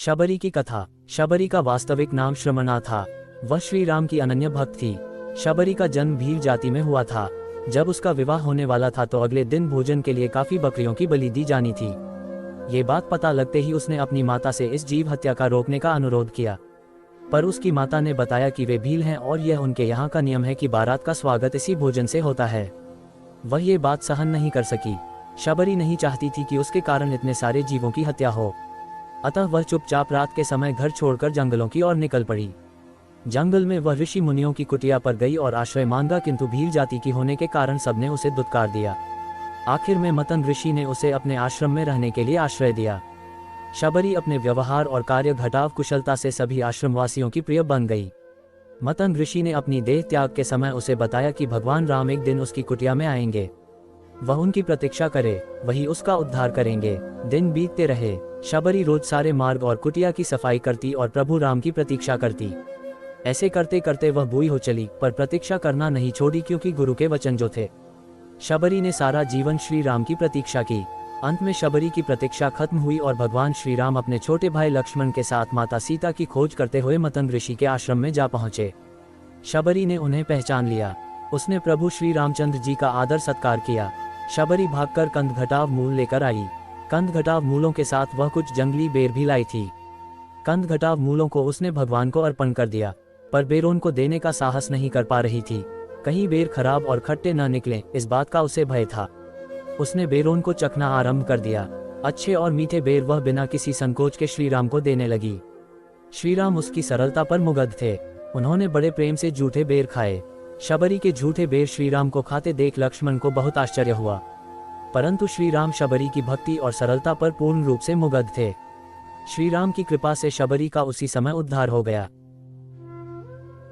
शबरी की कथा। शबरी का वास्तविक नाम श्रमणा था। वह श्री राम की अनन्य भक्त थी। शबरी का जन्म भील जाति में हुआ था। जब उसका विवाह होने वाला था तो अगले दिन भोजन के लिए काफी बकरियों की बलि दी जानी थी। ये बात पता लगते ही उसने अपनी माता से इस जीव हत्या का रोकने का अनुरोध किया, पर उसकी माता ने बताया कि वे भील हैं और यह उनके यहाँ का नियम है कि बारात का स्वागत इसी भोजन से होता है। वह ये बात सहन नहीं कर सकी। शबरी नहीं चाहती थी कि उसके कारण इतने सारे जीवों की हत्या हो, अतः वह चुपचाप रात के समय घर छोड़कर जंगलों की ओर निकल पड़ी। जंगल में वह ऋषि मुनियों की कुटिया पर गई और आश्रय मांगा, किंतु भील जाति की होने के कारण सबने उसे दुत्कार दिया। आखिर में मतंग ऋषि ने उसे अपने आश्रम में रहने के लिए आश्रय दिया। शबरी अपने व्यवहार और कार्य घटाव कुशलता से सभी आश्रमवासियों की प्रिय बन गई। मतंग ऋषि ने अपनी देह त्याग के समय उसे बताया कि भगवान राम एक दिन उसकी कुटिया में आएंगे। वह उनकी प्रतीक्षा करे, वही उसका उद्धार करेंगे। दिन बीतते रहे। शबरी रोज सारे मार्ग और कुटिया की सफाई करती और प्रभु राम की प्रतीक्षा करती। ऐसे करते करते वह बूढ़ी हो चली, पर प्रतीक्षा करना नहीं छोड़ी, क्योंकि गुरु के वचन जो थे। शबरी ने सारा जीवन श्री राम की प्रतीक्षा की। अंत में शबरी की प्रतीक्षा खत्म हुई और भगवान श्री राम अपने छोटे भाई लक्ष्मण के साथ माता सीता की खोज करते हुए मतंग ऋषि के आश्रम में जा पहुंचे। शबरी ने उन्हें पहचान लिया। उसने प्रभु श्री रामचंद्र जी का आदर सत्कार किया। शबरी भागकर कंदघटाव मूल लेकर आई। कंदघटाव मूलों के साथ वह कुछ जंगली बेर भी लाई थी। कंदघटाव मूलों को उसने भगवान को अर्पण कर दिया, पर बेरों को देने का साहस नहीं कर पा रही थी। कहीं बेर खराब और खट्टे न निकले, इस बात का उसे भय था। उसने बेरों को चखना आरंभ कर दिया। अच्छे और मीठे बेर वह बिना किसी संकोच के श्रीराम को देने लगी। श्रीराम उसकी सरलता पर मुग्ध थे। उन्होंने बड़े प्रेम से जूठे बेर खाए। शबरी के झूठे बेर श्रीराम को खाते देख लक्ष्मण को बहुत आश्चर्य हुआ, परंतु श्रीराम शबरी की भक्ति और सरलता पर पूर्ण रूप से मुग्ध थे। श्रीराम की कृपा से शबरी का उसी समय उद्धार हो गया।